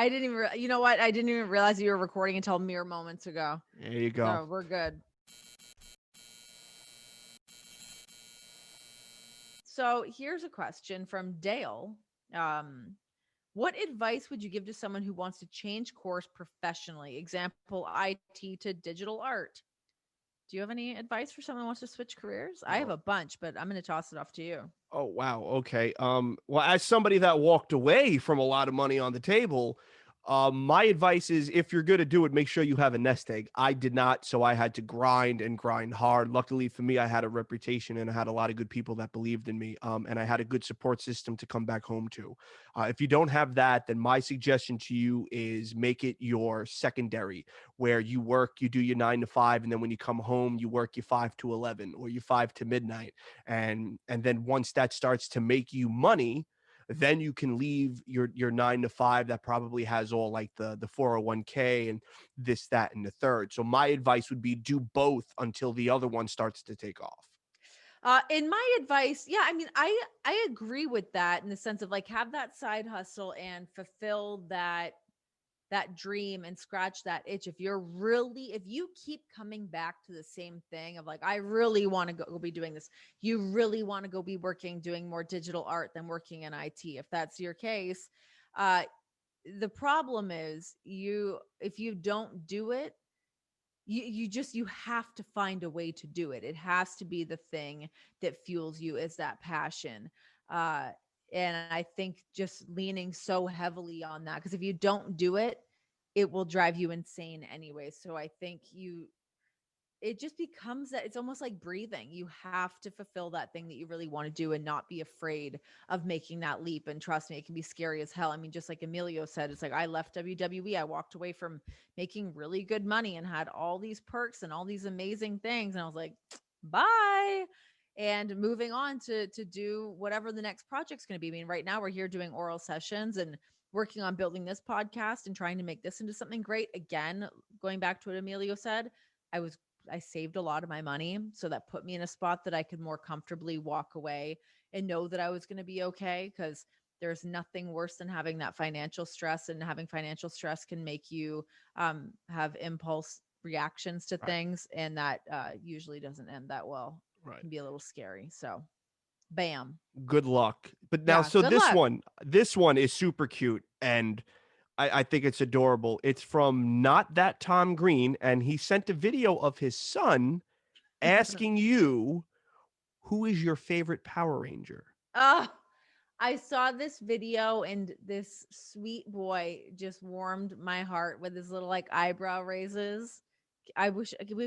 I didn't even, you know what? I didn't even realize you were recording until mere moments ago. There you go. So we're good. So here's a question from Dale. What advice would you give to someone who wants to change course professionally? Example, IT to digital art. Do you have any advice for someone who wants to switch careers? I have Oh, a bunch, but I'm going to toss it off to you. oh wow. Okay. Well, as somebody that walked away from a lot of money on the table, my advice is if you're going to do it, make sure you have a nest egg. I did not, so I had to grind and grind hard. Luckily for me, I had a reputation and I had a lot of good people that believed in me, and I had a good support system to come back home to. If you don't have that, then my suggestion to you is make it your secondary, where you work, you do your 9 to 5, and then when you come home, you work your 5 to 11 or your 5 to midnight, and then once that starts to make you money, then you can leave your 9 to 5 that probably has all like the 401k and this, that, and the third. So my advice would be do both until the other one starts to take off. In my advice, yeah, I mean, I agree with that in the sense of like have that side hustle and fulfill that dream and scratch that itch. If you keep coming back to the same thing of like I really want to go be doing this, you really want to go be working doing more digital art than working in IT. If that's your case, uh the problem is if you don't do it, you have to find a way to do it. It has to be the thing that fuels you, is that passion. uh and I think just leaning so heavily on that, because if you don't do it, it will drive you insane anyway. So I think it just becomes that it's almost like breathing. You have to fulfill that thing that you really want to do and not be afraid of making that leap. And trust me, it can be scary as hell. I mean, just like Emilio said, it's like I left WWE. I walked away from making really good money and had all these perks and all these amazing things. And I was like, bye. And moving on to do whatever the next project's going to be. I mean, right now we're here doing oral sessions and working on building this podcast and trying to make this into something great. Again, going back to what Emilio said, I was I saved a lot of my money. So that put me in a spot that I could more comfortably walk away and know that I was going to be okay. Because there's nothing worse than having that financial stress, and having financial stress can make you have impulse reactions to Right. things. And that usually doesn't end that well. It Right. can be a little scary. So, bam. Good luck. But now, Yeah. so Good luck. this one is super cute, and I think it's adorable. It's from Not That Tom Green, and he sent a video of his son asking you, who is your favorite Power Ranger? Oh, I saw this video and this sweet boy just warmed my heart with his little like eyebrow raises. I wish can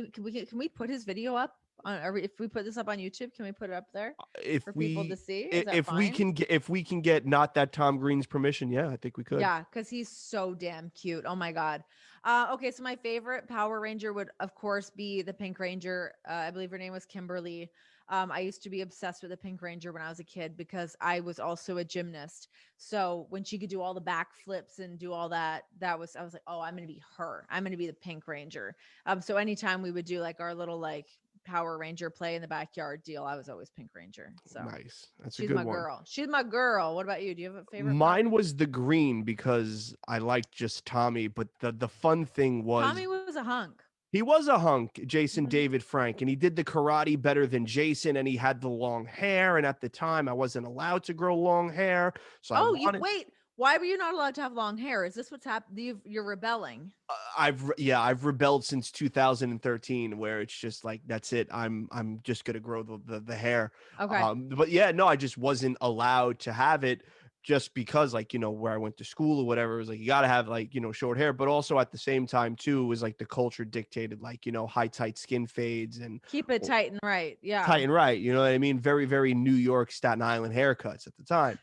we put his video up on if we put this up on YouTube, can we put it up there If for people to we see? Is that if we fine? can get Not That Tom Green's permission, yeah, I think we could. Yeah, because he's so damn cute. Oh my God. Okay, so my favorite Power Ranger would, of course, be the Pink Ranger. I believe her name was Kimberly. I used to be obsessed with the Pink Ranger when I was a kid because I was also a gymnast. So when she could do all the backflips and do all that, I was like, oh, I'm gonna be her. I'm gonna be the Pink Ranger. So anytime we would do like our little like Power Ranger play in the backyard deal, I was always Pink Ranger. So Nice. That's a she's good my one. girl. She's my girl. What about you? Do you have a favorite Power Mine Ranger? was the green because I liked just Tommy, but the fun thing was Tommy was a hunk. he was a hunk, Jason Mhm. David Frank, and he did the karate better than Jason, and he had the long hair. And at the time, I wasn't allowed to grow long hair, so I Oh, you wanted. wait. Why were you not allowed to have long hair? Is this what's happened? You're rebelling. I've rebelled since 2013, where it's just like that's it. I'm just gonna grow the hair. Okay. But yeah, no, I just wasn't allowed to have it just because like where I went to school or whatever, it was like you got to have like short hair. But also at the same time too, it was like the culture dictated like high tight skin fades and Keep it tight and right. tight Yeah. and right. You know what I mean? Very very New York Staten Island haircuts at the time.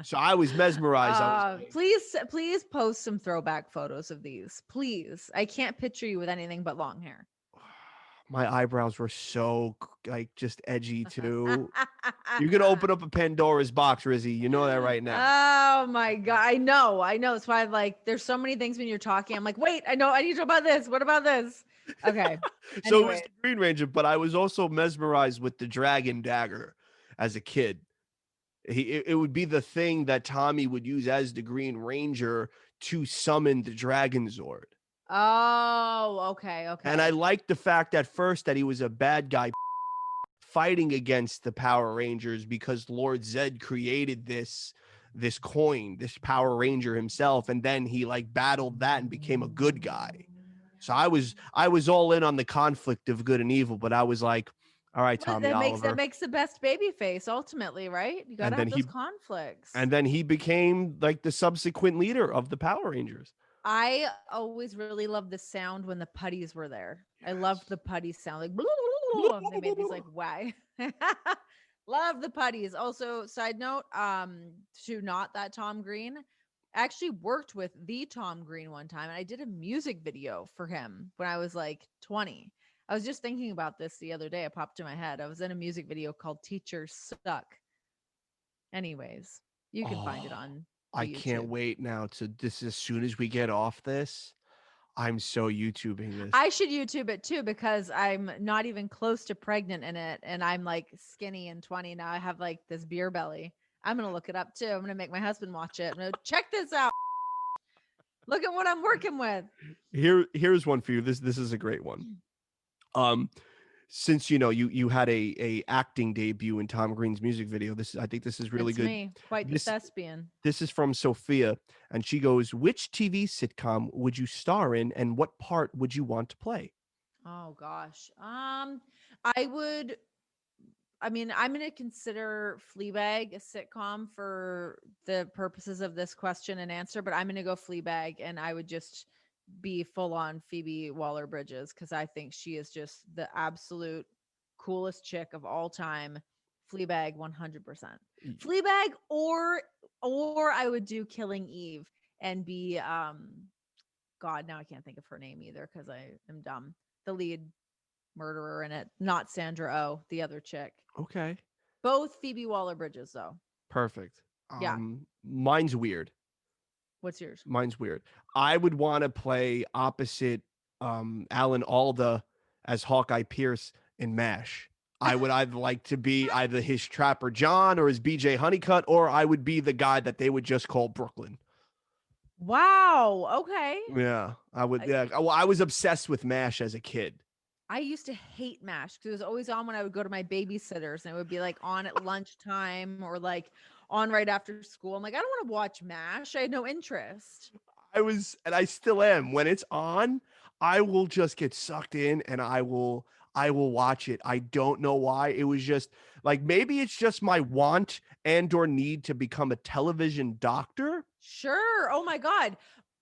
So I was mesmerized. I was like, Please post some throwback photos of these. Please. I can't picture you with anything but long hair. my eyebrows were so like just edgy too. You're gonna open up a Pandora's box, Rizzy. You know that right now. Oh my God. I know. That's why I'm like, there's so many things when you're talking. I'm like, wait, I know. I need to know about this. What about this? Okay. So it was Anyway. the Green Ranger, but I was also mesmerized with the Dragon Dagger as a kid. It would be the thing that Tommy would use as the Green Ranger to summon the Dragon Zord. Oh, okay, And I okay. liked the fact at first that he was a bad guy fighting against the Power Rangers because Lord Zed created this coin, this Power Ranger himself, and then he like battled that and became a good guy. So I was all in on the conflict of good and evil, but I was like, all right, Well, Tommy that Oliver. makes the best baby face ultimately, right? You got And to then have those he conflicts. and then he became like the subsequent leader of the Power Rangers. I always really loved the sound when the putties were there. I loved the putty sound, like they made these like wag. Love the putties. Also, side note, to not that Tom Green, I actually worked with the Tom Green one time, and I did a music video for him when I was like 20. I was just thinking about this the other day. It popped in my head. I was in a music video called "Teachers Suck." Anyways, you can find it Oh, on I the can't YouTube. wait now to this as soon as we get off this. I'm so YouTubing this. I should YouTube it too because I'm not even close to pregnant in it and I'm like skinny and 20 now. I have like this beer belly. I'm going to look it up too. I'm going to make my husband watch it. I'm going to check this out. Look at what I'm working with. Here's one for you. This is a great one. Um, since you had a acting debut in Tom Green's music video, I think this is really It's good. me, quite the This thespian. this is from Sophia, and she goes, "Which TV sitcom would you star in, and what part would you want to play?" Oh gosh. I would I mean, I'm going to consider Fleabag a sitcom for the purposes of this question and answer, but I'm going to go Fleabag and I would just be full on Phoebe Waller-Bridges because I think she is just the absolute coolest chick of all time. Fleabag 100%. Fleabag or I would do Killing Eve and be God, now I can't think of her name either cuz I am dumb. The lead murderer in it, not Sandra Oh, the other chick. Okay, Both Phoebe Waller-Bridges, though. perfect. Yeah. Mine's weird. What's yours? Mine's weird. I would want to play opposite Alan Alda as Hawkeye Pierce in MASH. I would either like to be either his Trapper John or his BJ Honeycutt, or I would be the guy that they would just call Brooklyn. Wow. Okay. Yeah, I would. I, Yeah, well, I was obsessed with MASH as a kid. I used to hate MASH because it was always on when I would go to my babysitters and it would be like on at lunchtime or like on right after school. I'm like, I don't want to watch MASH. I had no interest. And I still am. When it's on, I will just get sucked in and I will watch it. I don't know why. It was just like maybe it's just my want and or need to become a television doctor. Sure. Oh my God.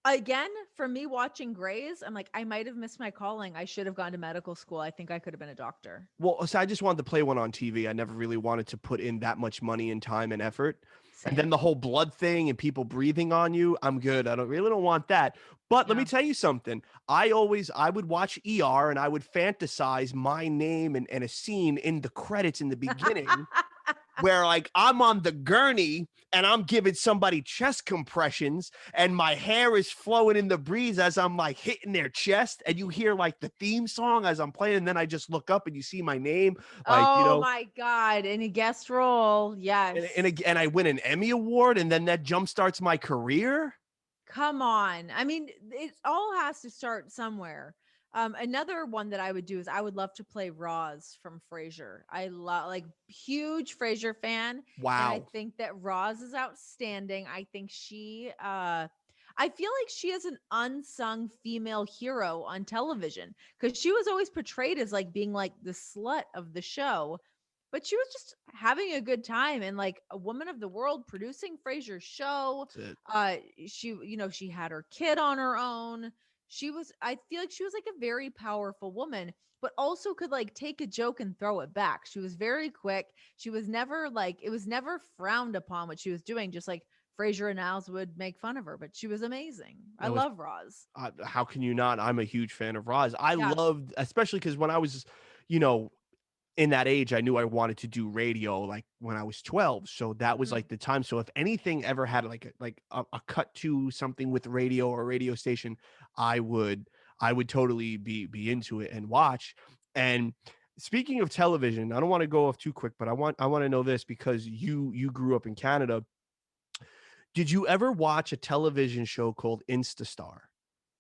Again, for me watching Grays, I'm like, I might have missed my calling. I should have gone to medical school. I think I could have been a doctor. Well, so I just wanted to play one on TV. I never really wanted to put in that much money and time and effort. And then Same. the whole blood thing and people breathing on you, I'm good. I don't want that. But let me Yeah. tell you something. I would watch ER and I would fantasize my name and a scene in the credits in the beginning where like I'm on the gurney and I'm giving somebody chest compressions and my hair is flowing in the breeze as I'm like hitting their chest and you hear like the theme song as I'm playing and then I just look up and you see my name like Oh my God. In a guest role. Yes. and I win an Emmy award and then that jumpstarts my career. Come on. I mean, it all has to start somewhere. Another one that I would do is I would love to play Roz from Frasier. I love like huge Frasier fan, and I Wow. think that Roz is outstanding. I think I feel like she is an unsung female hero on television because she was always portrayed as like being like the slut of the show, but she was just having a good time and like a woman of the world producing Frasier's show. That's it. uh she had her kid on her own. I feel like she was like a very powerful woman, but also could like take a joke and throw it back. She was very quick. She was never like, it was never frowned upon what she was doing, just like Frasier and Niles would make fun of her, but she was amazing. I That was love Roz. how can you not? I'm a huge fan of Roz. I Yeah. loved, especially because when I was, you know, in that age, I knew I wanted to do radio like when I was 12. So that was Mhm. like the time. So if anything ever had a cut to something with radio or a radio station, I would I would totally be into it and watch. And speaking of television, I don't want to go off too quick, but I want to know this because you grew up in Canada. Did you ever watch a television show called Instastar?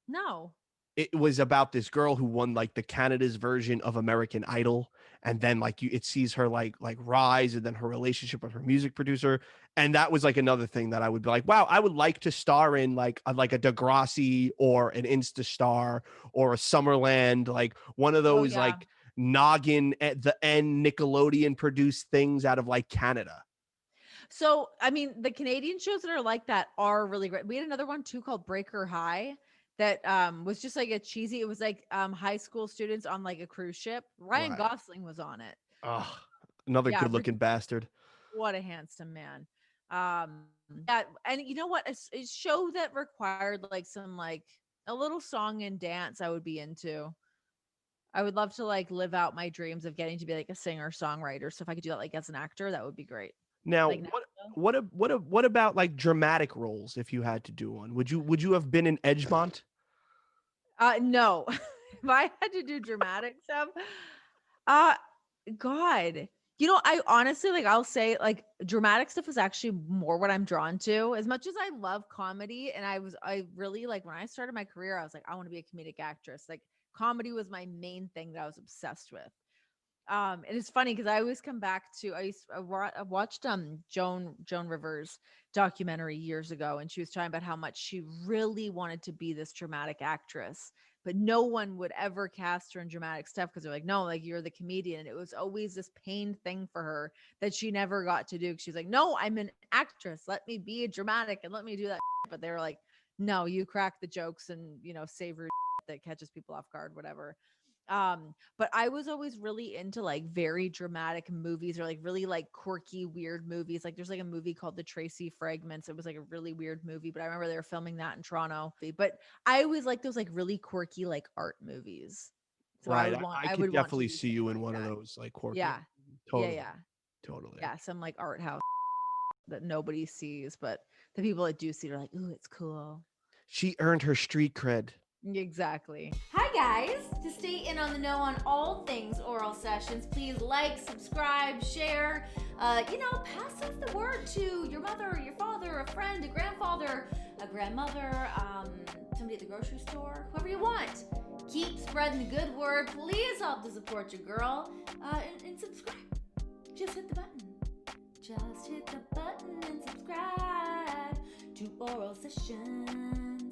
No. It was about this girl who won like the Canada's version of American Idol, and then like it sees her like rise, and then her relationship with her music producer, and that was like another thing that I would be like, wow, I would like to star in like a Degrassi or an Instastar or a Summerland, like one of Oh those yeah. like noggin at the end Nickelodeon produced things out of like Canada. So, I mean, the Canadian shows that are like that are really great. We had another one too called Breaker High that was just like a cheesy, it was like high school students on like a cruise ship. Ryan Right. Gosling was on it. Oh, another Yeah, good looking bastard. what a handsome man. Um yeah, and you know what? A show that required like some like a little song and dance I would be into. I would love to like live out my dreams of getting to be like a singer songwriter. So if I could do that like as an actor, that would be great. Now, Like NASA. what about like dramatic roles if you had to do one? Would you have been in Edgemont? No. If I had to do dramatic stuff, uh God. You know, I honestly like I'll say like dramatic stuff is actually more what I'm drawn to. As much as I love comedy and I really like when I started my career, I was like, I want to be a comedic actress. Like comedy was my main thing that I was obsessed with. And it's funny because I always come back to I watched Joan Rivers documentary years ago, and she was talking about how much she really wanted to be this dramatic actress, but no one would ever cast her in dramatic stuff because they're like, no, like you're the comedian. And it was always this pain thing for her that she never got to do. She's like, no, I'm an actress. Let me be dramatic and let me do that. But they were like, no, you crack the jokes and say rude that catches people off guard, whatever. But I was always really into like very dramatic movies or like really like quirky weird movies. Like there's like a movie called The Tracy Fragments. It was like a really weird movie, but I remember they were filming that in Toronto. But I always like those like really quirky like art movies. So Right. I I could would want to definitely do see something you in like one of that. those like quirky. Yeah. Yeah, Totally. yeah. Totally. Yeah, some like art house that nobody sees, but the people that do see it are like, "Ooh, it's cool." She earned her street cred. Exactly. Hi guys! To stay in on the know on all things oral sessions, please like, subscribe, share. Pass off the word to your mother, your father, a friend, a grandfather, a grandmother, somebody at the grocery store, whoever you want. Keep spreading the good word. Please help to support your girl and subscribe. Just hit the button. Just hit the button and subscribe to Oral Sessions.